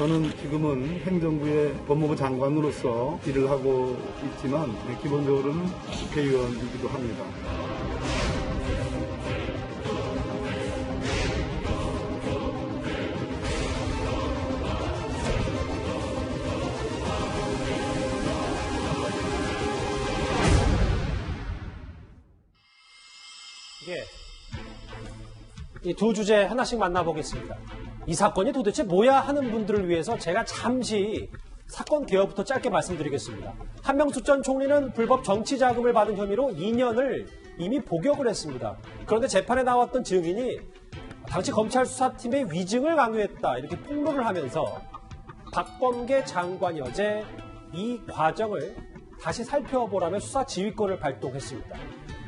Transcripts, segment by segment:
저는 지금은 행정부의 법무부 장관으로서 일을 하고 있지만 기본적으로는 국회의원이기도 합니다. 이 두 주제 하나씩 만나보겠습니다. 이 사건이 도대체 뭐야 하는 분들을 위해서 제가 잠시 사건 개요부터 짧게 말씀드리겠습니다. 한명숙 전 총리는 불법 정치 자금을 받은 혐의로 2년을 이미 복역을 했습니다. 그런데 재판에 나왔던 증인이 당시 검찰 수사팀의 위증을 강요했다 이렇게 폭로를 하면서 박범계 장관이 어제 이 과정을 다시 살펴보라며 수사 지휘권을 발동했습니다.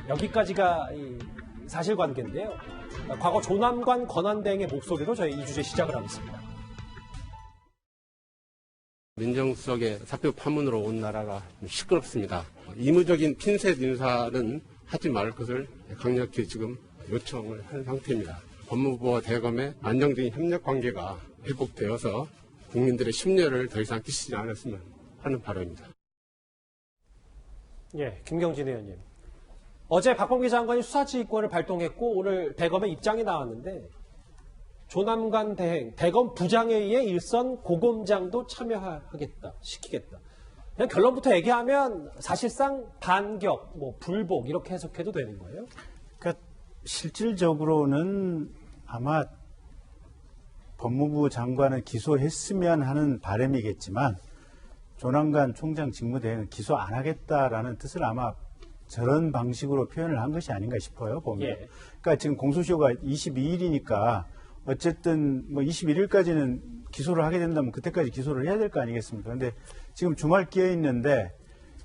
여기까지가 이 사실관계인데요. 과거 조남관 권한대행의 목소리로 저희 이 주제 시작을 하겠습니다. 민정수석의 사표 파문으로 온 나라가 시끄럽습니다. 이무적인 핀셋 인사는 하지 말 것을 강력히 지금 요청을 한 상태입니다. 법무부와 대검의 안정적인 협력 관계가 회복되어서 국민들의 심려를 더 이상 끼치지 않았으면 하는 바람입니다. 예, 김경진 의원님. 어제 박범계 장관이 수사지휘권을 발동했고 오늘 대검의 입장이 나왔는데 조남관 대행, 대검 부장회의에 일선 고검장도 참여하겠다, 시키겠다. 그냥 결론부터 얘기하면 사실상 반격, 불복 이렇게 해석해도 되는 거예요? 그러니까 실질적으로는 아마 법무부 장관을 기소했으면 하는 바람이겠지만 조남관 총장 직무대행은 기소 안 하겠다라는 뜻을 아마 저런 방식으로 표현을 한 것이 아닌가 싶어요, 보면. 예. 그러니까 지금 공소시효가 22일이니까 어쨌든 21일까지는 기소를 하게 된다면 그때까지 기소를 해야 될 거 아니겠습니까? 그런데 지금 주말 끼어 있는데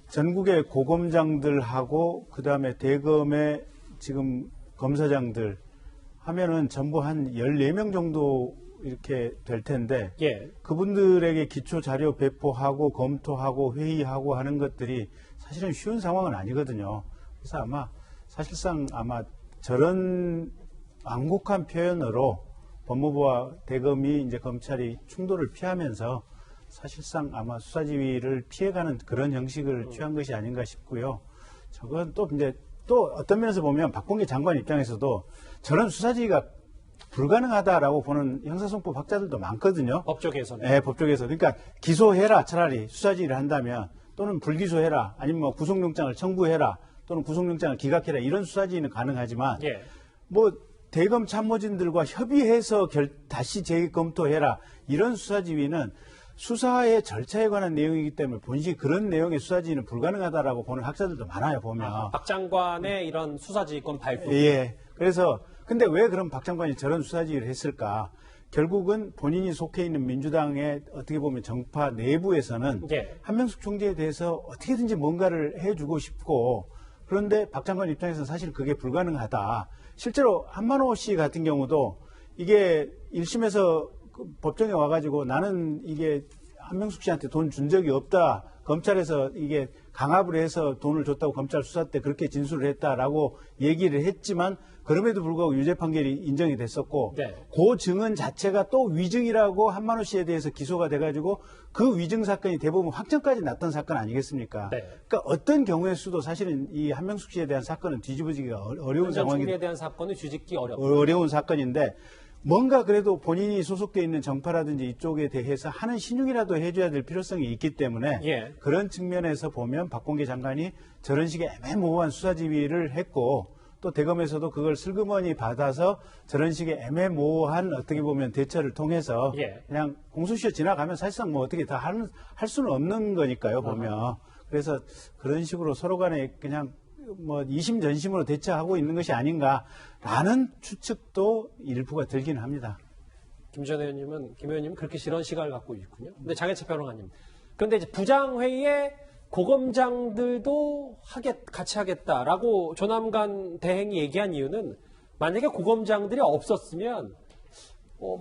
전국의 고검장들하고 그다음에 대검의 지금 검사장들 하면은 전부 한 14명 정도 이렇게 될 텐데 예. 그분들에게 기초 자료 배포하고 검토하고 회의하고 하는 것들이 사실은 쉬운 상황은 아니거든요. 그래서 사실상 저런 완곡한 표현으로 법무부와 대검이 이제 검찰이 충돌을 피하면서 사실상 수사지휘를 피해가는 그런 형식을 취한 것이 아닌가 싶고요. 저건 또 어떤 면에서 보면 박범계 장관 입장에서도 저런 수사지휘가 불가능하다라고 보는 형사소송법 학자들도 많거든요. 법조계에서는. 네, 법조계에서. 그러니까 기소해라 차라리 수사지휘를 한다면 또는 불기소해라 아니면 구속영장을 청구해라 또는 구속영장을 기각해라 이런 수사지휘는 가능하지만 예. 대검 참모진들과 협의해서 다시 재검토해라 이런 수사지휘는 수사의 절차에 관한 내용이기 때문에 본시 그런 내용의 수사지휘는 불가능하다라고 보는 학자들도 많아요, 보면. 박 장관의 이런 수사지휘권 발동. 예. 그래서 근데 왜 그럼 박 장관이 저런 수사지휘를 했을까? 결국은 본인이 속해 있는 민주당의 어떻게 보면 정파 내부에서는 예. 한명숙 총재에 대해서 어떻게든지 뭔가를 해주고 싶고 그런데 박 장관 입장에서는 사실 그게 불가능하다. 실제로 한만호 씨 같은 경우도 이게 1심에서 법정에 와가지고 나는 이게 한명숙 씨한테 돈 준 적이 없다. 검찰에서 이게 강압을 해서 돈을 줬다고 검찰 수사 때 그렇게 진술을 했다라고 얘기를 했지만 그럼에도 불구하고 유죄 판결이 인정이 됐었고 네. 그 증언 자체가 또 위증이라고 한만호 씨에 대해서 기소가 돼가지고 그 위증 사건이 대부분 확정까지 났던 사건 아니겠습니까? 네. 그러니까 어떤 경우의 수도 사실은 이 한명숙 씨에 대한 사건은 뒤집어지기가 어려운 상황이 총리에 대한 사건은 뒤집기 어려운 사건인데 뭔가 그래도 본인이 소속되어 있는 정파라든지 이쪽에 대해서 하는 신용이라도 해줘야 될 필요성이 있기 때문에 예. 그런 측면에서 보면 박범계 장관이 저런 식의 애매모호한 수사지휘를 했고 또 대검에서도 그걸 슬그머니 받아서 저런 식의 애매모호한 어떻게 보면 대처를 통해서 예. 그냥 공소시효 지나가면 사실상 어떻게 다 할 수는 없는 거니까요, 보면. 그래서 그런 식으로 서로 간에 그냥 이심전심으로 대처하고 있는 것이 아닌가라는 추측도 일부가 들기는 합니다. 김 의원님은 그렇게 이런 시각을 갖고 있군요. 근데 장혜철 평론가님. 그런데 이제 부장회의에 고검장들도 같이 하겠다라고 조남관 대행이 얘기한 이유는 만약에 고검장들이 없었으면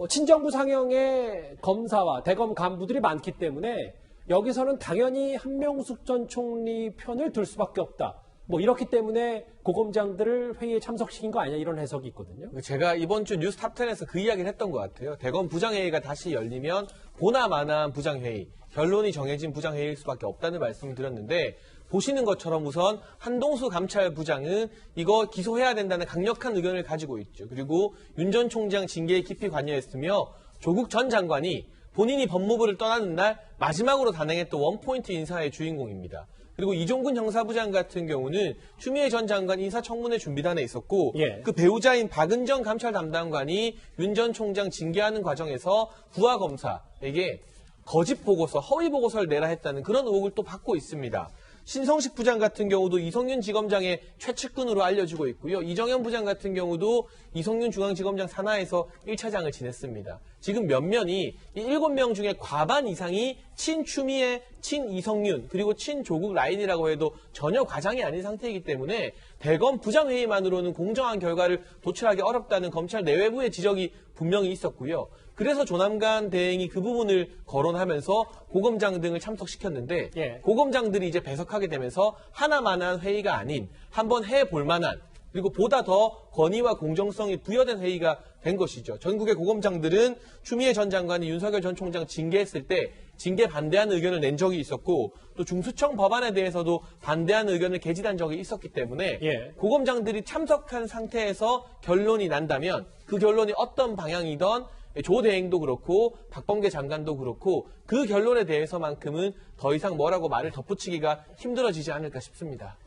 친정부 상영의 검사와 대검 간부들이 많기 때문에 여기서는 당연히 한명숙 전 총리 편을 들 수밖에 없다. 이렇기 때문에 고검장들을 회의에 참석시킨 거 아니냐 이런 해석이 있거든요. 제가 이번 주 뉴스 탑10에서 그 이야기를 했던 것 같아요. 대검 부장회의가 다시 열리면 보나마나한 부장회의, 결론이 정해진 부장회의일 수밖에 없다는 말씀을 드렸는데 보시는 것처럼 우선 한동수 감찰부장은 이거 기소해야 된다는 강력한 의견을 가지고 있죠. 그리고 윤 전 총장 징계에 깊이 관여했으며 조국 전 장관이 본인이 법무부를 떠나는 날 마지막으로 단행했던 원포인트 인사의 주인공입니다. 그리고 이종근 형사부장 같은 경우는 추미애 전 장관 인사청문회 준비단에 있었고 그 배우자인 박은정 감찰 담당관이 윤 전 총장 징계하는 과정에서 부하 검사에게 거짓 보고서, 허위 보고서를 내라 했다는 그런 의혹을 또 받고 있습니다. 신성식 부장 같은 경우도 이성윤 지검장의 최측근으로 알려지고 있고요. 이정현 부장 같은 경우도 이성윤 중앙지검장 산하에서 1차장을 지냈습니다. 지금 면면이 이 7명 중에 과반 이상이 친추미애, 친이성윤, 그리고 친조국 라인이라고 해도 전혀 과장이 아닌 상태이기 때문에 대검 부장회의만으로는 공정한 결과를 도출하기 어렵다는 검찰 내외부의 지적이 분명히 있었고요. 그래서 조남관 대행이 그 부분을 거론하면서 고검장 등을 참석시켰는데 고검장들이 이제 배석하게 되면서 하나만한 회의가 아닌 한번 해볼 만한 그리고 보다 더 권위와 공정성이 부여된 회의가 된 것이죠. 전국의 고검장들은 추미애 전 장관이 윤석열 전 총장 징계했을 때 징계 반대하는 의견을 낸 적이 있었고 또 중수청 법안에 대해서도 반대하는 의견을 게재한 적이 있었기 때문에 고검장들이 참석한 상태에서 결론이 난다면 그 결론이 어떤 방향이든 조 대행도 그렇고 박범계 장관도 그렇고 그 결론에 대해서만큼은 더 이상 뭐라고 말을 덧붙이기가 힘들어지지 않을까 싶습니다.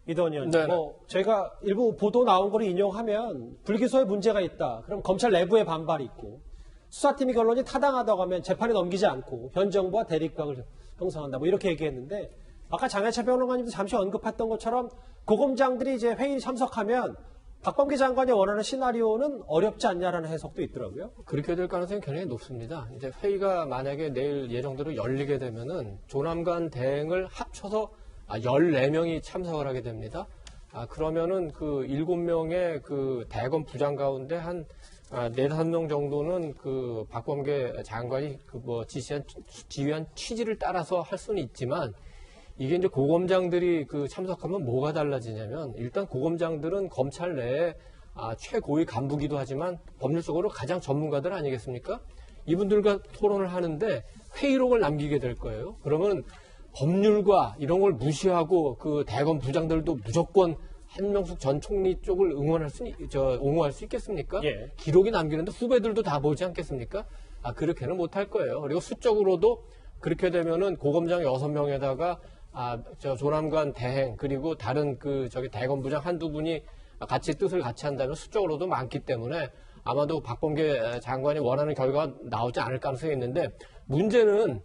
이동원 의원님, 제가 일부 보도 나온 거를 인용하면 불기소에 문제가 있다. 그럼 검찰 내부에 반발이 있고 수사팀이 결론이 타당하다고 하면 재판에 넘기지 않고 현 정부와 대립각을 형성한다. 이렇게 얘기했는데 아까 장해철 평론가님도 잠시 언급했던 것처럼 고검장들이 이제 회의에 참석하면 박범계 장관이 원하는 시나리오는 어렵지 않냐라는 해석도 있더라고요. 그렇게 될 가능성이 굉장히 높습니다. 이제 회의가 만약에 내일 예정대로 열리게 되면은 조남관 대행을 합쳐서 14명이 참석을 하게 됩니다. 그러면은 그 7명의 그 대검 부장 가운데 한 4-5명 정도는 그 박범계 장관이 지휘한 취지를 따라서 할 수는 있지만 이게 이제 고검장들이 그 참석하면 뭐가 달라지냐면 일단 고검장들은 검찰 내에 최고위 간부기도 하지만 법률적으로 가장 전문가들 아니겠습니까? 이분들과 토론을 하는데 회의록을 남기게 될 거예요. 그러면 법률과 이런 걸 무시하고 그 대검 부장들도 무조건 한명숙 전 총리 쪽을 옹호할 수 있겠습니까? 기록이 남기는데 후배들도 다 보지 않겠습니까? 그렇게는 못할 거예요. 그리고 수적으로도 그렇게 되면은 고검장 6명에다가 조남관 대행 그리고 다른 대검 부장 한두 분이 같이 뜻을 같이 한다면 수적으로도 많기 때문에 아마도 박범계 장관이 원하는 결과가 나오지 않을 가능성이 있는데 문제는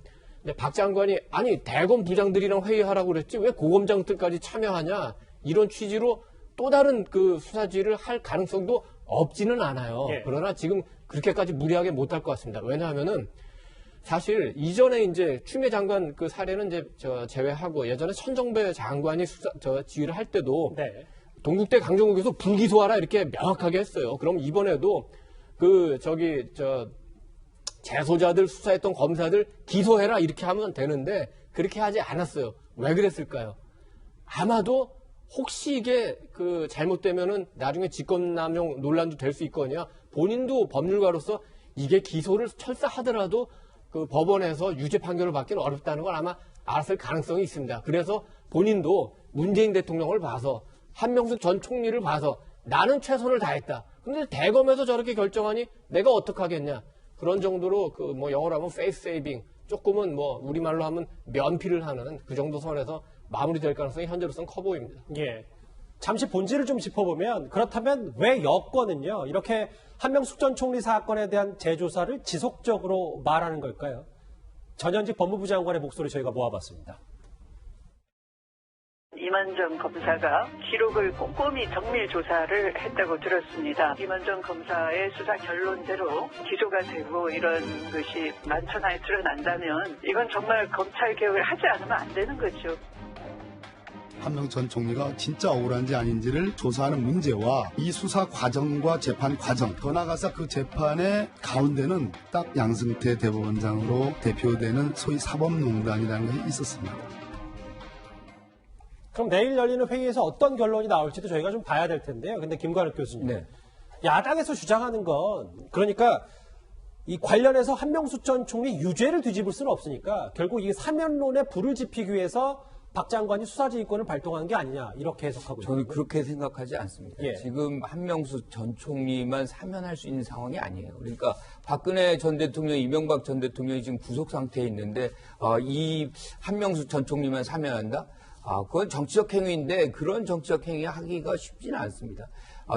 박 장관이 대검 부장들이랑 회의하라고 그랬지 왜 고검장들까지 참여하냐 이런 취지로 또 다른 그 수사지를 할 가능성도 없지는 않아요. 그러나 지금 그렇게까지 무리하게 못할 것 같습니다. 왜냐하면은 사실 이전에 이제 추미애 장관 그 사례는 이제 제외하고 예전에 천정배 장관이 지휘를 할 때도 동국대 강정국에서 불기소하라 이렇게 명확하게 했어요. 그럼 이번에도 재소자들 수사했던 검사들 기소해라 이렇게 하면 되는데 그렇게 하지 않았어요. 왜 그랬을까요? 아마도 혹시 이게 잘못되면은 나중에 직권남용 논란도 될 수 있거든요. 본인도 법률가로서 이게 기소를 철사하더라도 그 법원에서 유죄 판결을 받기는 어렵다는 걸 아마 알았을 가능성이 있습니다. 그래서 본인도 문재인 대통령을 봐서 한명숙 전 총리를 봐서 나는 최선을 다했다. 근데 대검에서 저렇게 결정하니 내가 어떡하겠냐. 그런 정도로 영어로 하면 페이스 세이빙, 조금은 우리말로 하면 면피를 하는 그 정도 선에서 마무리될 가능성이 현재로서는 커 보입니다. 잠시 본질을 좀 짚어보면 그렇다면 왜 여권은요 이렇게 한명숙 전 총리 사건에 대한 재조사를 지속적으로 말하는 걸까요? 전현직 법무부 장관의 목소리 저희가 모아봤습니다. 이만정 검사가 기록을 꼼꼼히 정밀 조사를 했다고 들었습니다. 이만정 검사의 수사 결론대로 기소가 되고 이런 것이 만천하에 드러난다면 이건 정말 검찰 개혁을 하지 않으면 안 되는 거죠. 한명 전 총리가 진짜 억울한지 아닌지를 조사하는 문제와 이 수사 과정과 재판 과정, 더 나아가서 그 재판의 가운데는 딱 양승태 대법원장으로 대표되는 소위 사법농단이라는 것이 있었습니다. 그럼 내일 열리는 회의에서 어떤 결론이 나올지도 저희가 좀 봐야 될 텐데요. 근데 김관욱 교수님, 네. 야당에서 주장하는 건 그러니까 이 관련해서 한명수 전 총리 유죄를 뒤집을 수는 없으니까 결국 이 사면론에 불을 지피기 위해서 박 장관이 수사지휘권을 발동한 게 아니냐 이렇게 해석하고 저는 있습니다. 그렇게 생각하지 않습니다. 예. 지금 한명수 전 총리만 사면할 수 있는 상황이 아니에요. 그러니까 박근혜 전 대통령, 이명박 전 대통령이 지금 구속 상태에 있는데 이 한명수 전 총리만 사면한다? 그건 정치적 행위인데 그런 정치적 행위 하기가 쉽지는 않습니다.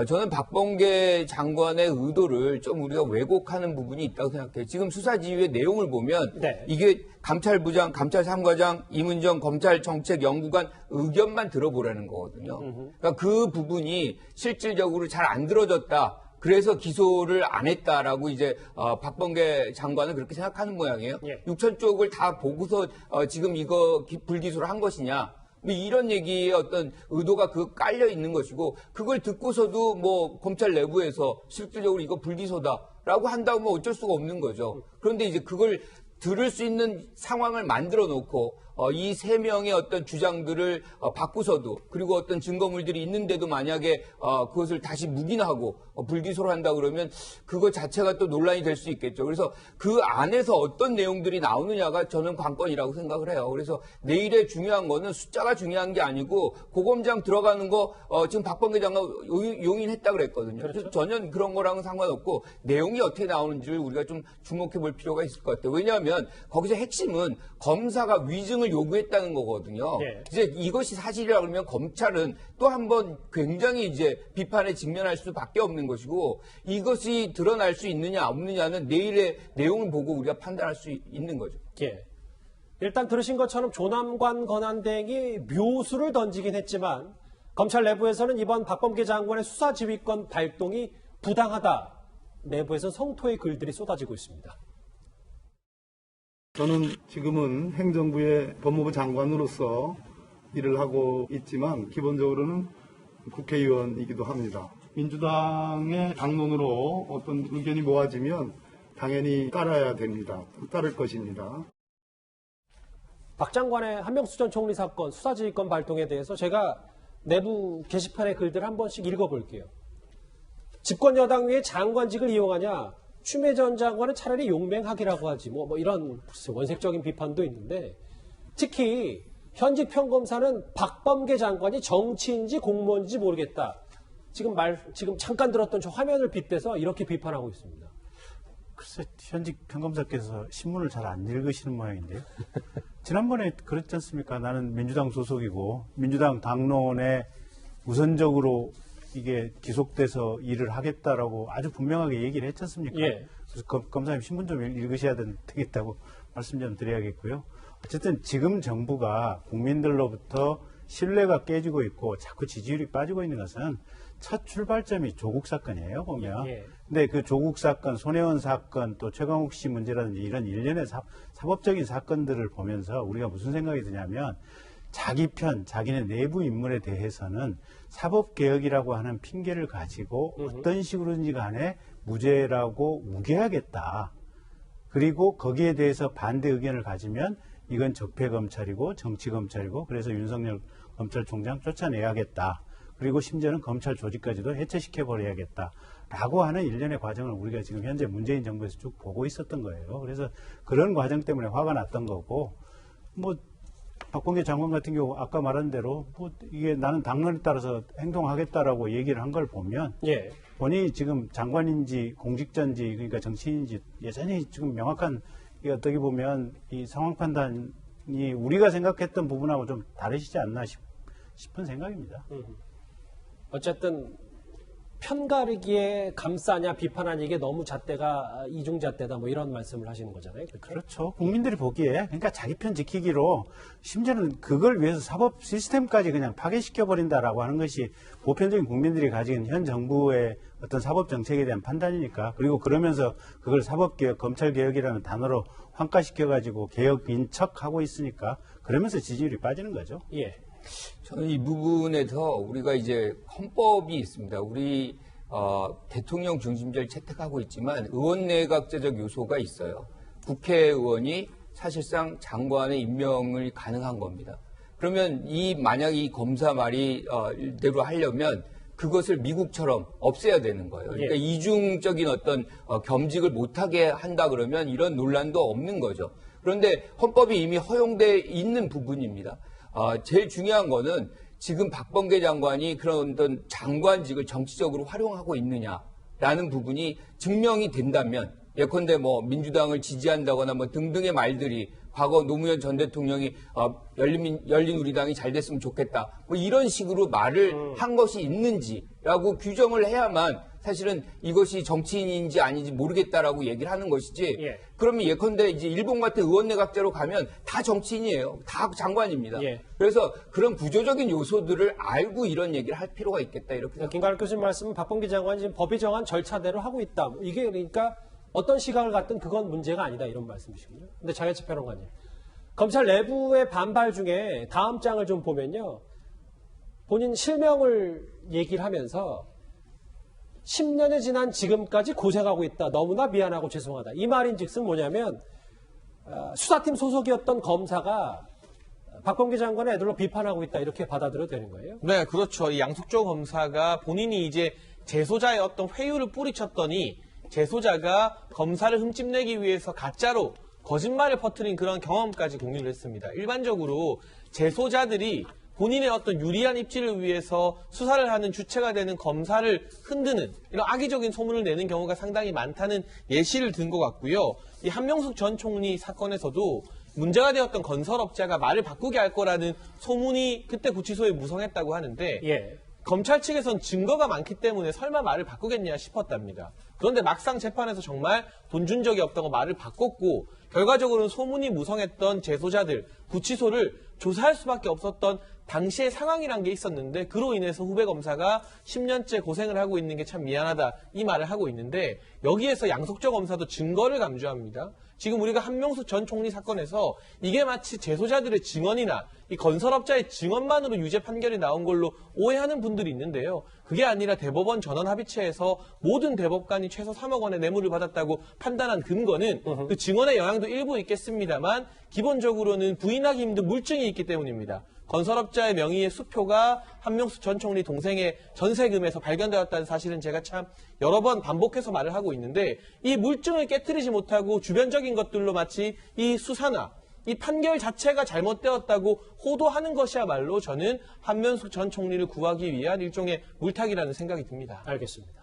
저는 박범계 장관의 의도를 좀 우리가 왜곡하는 부분이 있다고 생각해요. 지금 수사지휘의 내용을 보면 네. 이게 감찰부장, 감찰3과장, 이문정 검찰정책연구관 의견만 들어보라는 거거든요. 그러니까 그 부분이 실질적으로 잘 안 들어졌다. 그래서 기소를 안 했다라고 이제 박범계 장관은 그렇게 생각하는 모양이에요. 예. 6천 쪽을 다 보고서 지금 이거 불기소를 한 것이냐. 이런 얘기에 어떤 의도가 깔려 있는 것이고 그걸 듣고서도 뭐 검찰 내부에서 실질적으로 이거 불기소다라고 한다고 뭐 어쩔 수가 없는 거죠. 그런데 이제 그걸 들을 수 있는 상황을 만들어 놓고 이 세 명의 어떤 주장들을 바꾸서도 그리고 어떤 증거물들이 있는데도 만약에 그것을 다시 묵인하고 불기소를 한다 그러면 그거 자체가 또 논란이 될 수 있겠죠. 그래서 그 안에서 어떤 내용들이 나오느냐가 저는 관건이라고 생각을 해요. 그래서 내일의 중요한 거는 숫자가 중요한 게 아니고 고검장 들어가는 거 지금 박범계 장관 용인했다 그랬거든요. 그래서 전혀 그런 거랑은 상관없고 내용이 어떻게 나오는지를 우리가 좀 주목해 볼 필요가 있을 것 같아요. 왜냐하면 거기서 핵심은 검사가 위증을 요구했다는 거거든요. 네. 이제 이것이 사실이라 그러면 검찰은 또 한 번 굉장히 이제 비판에 직면할 수밖에 없는 것이고 이것이 드러날 수 있느냐 없느냐는 내일의 내용을 보고 우리가 판단할 수 있는 거죠. 예. 일단 들으신 것처럼 조남관 권한대행이 묘수를 던지긴 했지만 검찰 내부에서는 이번 박범계 장관의 수사지휘권 발동이 부당하다. 내부에서 성토의 글들이 쏟아지고 있습니다. 저는 지금은 행정부의 법무부 장관으로서 일을 하고 있지만 기본적으로는 국회의원이기도 합니다. 민주당의 당론으로 어떤 의견이 모아지면 당연히 따라야 됩니다. 따를 것입니다. 박 장관의 한명수 전 총리 사건 수사지휘권 발동에 대해서 제가 내부 게시판의 글들을 한 번씩 읽어볼게요. 집권 여당 위에 장관직을 이용하냐? 추미애 전 장관은 차라리 용맹하기라고 하지 뭐 이런 원색적인 비판도 있는데 특히 현직 평검사는 박범계 장관이 정치인지 공무원인지 모르겠다. 지금 잠깐 들었던 저 화면을 빗대서 이렇게 비판하고 있습니다. 글쎄, 현직 평검사께서 신문을 잘 안 읽으시는 모양인데요. 지난번에 그랬지 않습니까? 나는 민주당 소속이고 민주당 당론에 우선적으로 이게 기속돼서 일을 하겠다라고 아주 분명하게 얘기를 했지 않습니까? 예. 그래서 검사님 신문 좀 읽으셔야 되겠다고 말씀 좀 드려야겠고요. 어쨌든 지금 정부가 국민들로부터 신뢰가 깨지고 있고 자꾸 지지율이 빠지고 있는 것은 첫 출발점이 조국 사건이에요, 보면. 예. 근데 그 조국 사건, 손혜원 사건, 또 최강욱 씨 문제라든지 이런 일련의 사법적인 사건들을 보면서 우리가 무슨 생각이 드냐면 자기 편, 자기네 내부 인물에 대해서는 사법개혁이라고 하는 핑계를 가지고 어떤 식으로든지 간에 무죄라고 우겨야겠다. 그리고 거기에 대해서 반대 의견을 가지면 이건 적폐검찰이고 정치검찰이고 그래서 윤석열 검찰총장 쫓아내야겠다. 그리고 심지어는 검찰 조직까지도 해체시켜버려야겠다. 라고 하는 일련의 과정을 우리가 지금 현재 문재인 정부에서 쭉 보고 있었던 거예요. 그래서 그런 과정 때문에 화가 났던 거고, 박범계 장관 같은 경우 아까 말한 대로 이게 나는 당론에 따라서 행동하겠다라고 얘기를 한 걸 보면 예. 본인이 지금 장관인지 공직자인지 그러니까 정치인인지 여전히 지금 명확한 어떻게 보면 이 상황 판단이 우리가 생각했던 부분하고 좀 다르시지 않나 싶은 생각입니다. 어쨌든 편가르기에 감싸냐 비판하냐 이게 너무 잣대가 이중잣대다 뭐 이런 말씀을 하시는 거잖아요. 그렇죠? 그렇죠. 국민들이 보기에 그러니까 자기 편 지키기로 심지어는 그걸 위해서 사법 시스템까지 그냥 파괴시켜버린다라고 하는 것이 보편적인 국민들이 가진 현 정부의 어떤 사법 정책에 대한 판단이니까 그리고 그러면서 그걸 사법개혁, 검찰개혁이라는 단어로 환가시켜가지고 개혁인 척하고 있으니까 그러면서 지지율이 빠지는 거죠. 예. 저는 이 부분에서 우리가 이제 헌법이 있습니다. 우리 대통령 중심제를 채택하고 있지만 의원 내각제적 요소가 있어요. 국회의원이 사실상 장관의 임명을 가능한 겁니다. 그러면 만약 이 검사 말이대로 하려면 그것을 미국처럼 없애야 되는 거예요. 그러니까 예. 이중적인 어떤 겸직을 못하게 한다 그러면 이런 논란도 없는 거죠. 그런데 헌법이 이미 허용돼 있는 부분입니다. 제일 중요한 거는 지금 박범계 장관이 그런 어떤 장관직을 정치적으로 활용하고 있느냐라는 부분이 증명이 된다면 예컨대 뭐 민주당을 지지한다거나 뭐 등등의 말들이 과거 노무현 전 대통령이 열린 우리당이 잘 됐으면 좋겠다 뭐 이런 식으로 말을 한 것이 있는지라고 규정을 해야만 사실은 이것이 정치인인지 아닌지 모르겠다라고 얘기를 하는 것이지. 예. 그러면 예컨대 이제 일본 같은 의원 내각제로 가면 다 정치인이에요. 다 장관입니다. 예. 그래서 그런 구조적인 요소들을 알고 이런 얘기를 할 필요가 있겠다 이렇게 생각합니다. 김가람 교수님 말씀은 박범계 장관이 지금 법이 정한 절차대로 하고 있다. 이게 그러니까 어떤 시각을 갖든 그건 문제가 아니다 이런 말씀이시군요. 근데 장혜철 평론가님, 검찰 내부의 반발 중에 다음 장을 좀 보면요. 본인 실명을 얘기를 하면서 10년이 지난 지금까지 고생하고 있다. 너무나 미안하고 죄송하다. 이 말인즉슨 뭐냐면 수사팀 소속이었던 검사가 박범계 장관의 애들로 비판하고 있다. 이렇게 받아들여도 되는 거예요? 네, 그렇죠. 이 양석조 검사가 본인이 이제 재소자의 어떤 회유를 뿌리쳤더니 재소자가 검사를 흠집내기 위해서 가짜로 거짓말을 퍼뜨린 그런 경험까지 공유를 했습니다. 일반적으로 재소자들이 본인의 어떤 유리한 입지를 위해서 수사를 하는 주체가 되는 검사를 흔드는 이런 악의적인 소문을 내는 경우가 상당히 많다는 예시를 든 것 같고요. 이 한명숙 전 총리 사건에서도 문제가 되었던 건설업자가 말을 바꾸게 할 거라는 소문이 그때 구치소에 무성했다고 하는데 예. 검찰 측에선 증거가 많기 때문에 설마 말을 바꾸겠냐 싶었답니다. 그런데 막상 재판에서 정말 돈 준 적이 없다고 말을 바꿨고 결과적으로는 소문이 무성했던 재소자들, 구치소를 조사할 수밖에 없었던 당시의 상황이란 게 있었는데 그로 인해서 후배 검사가 10년째 고생을 하고 있는 게 참 미안하다 이 말을 하고 있는데 여기에서 양석조 검사도 증거를 강조합니다. 지금 우리가 한명숙 전 총리 사건에서 이게 마치 재소자들의 증언이나 이 건설업자의 증언만으로 유죄 판결이 나온 걸로 오해하는 분들이 있는데요. 그게 아니라 대법원 전원합의체에서 모든 대법관이 최소 3억 원의 뇌물을 받았다고 판단한 근거는 그 증언의 영향도 일부 있겠습니다만 기본적으로는 부인하기 힘든 물증이 있기 때문입니다. 건설업자의 명의의 수표가 한명숙 전 총리 동생의 전세금에서 발견되었다는 사실은 제가 참 여러 번 반복해서 말을 하고 있는데 이 물증을 깨트리지 못하고 주변적인 것들로 마치 이 수사나 이 판결 자체가 잘못되었다고 호도하는 것이야말로 저는 한명숙 전 총리를 구하기 위한 일종의 물타기라는 생각이 듭니다. 알겠습니다.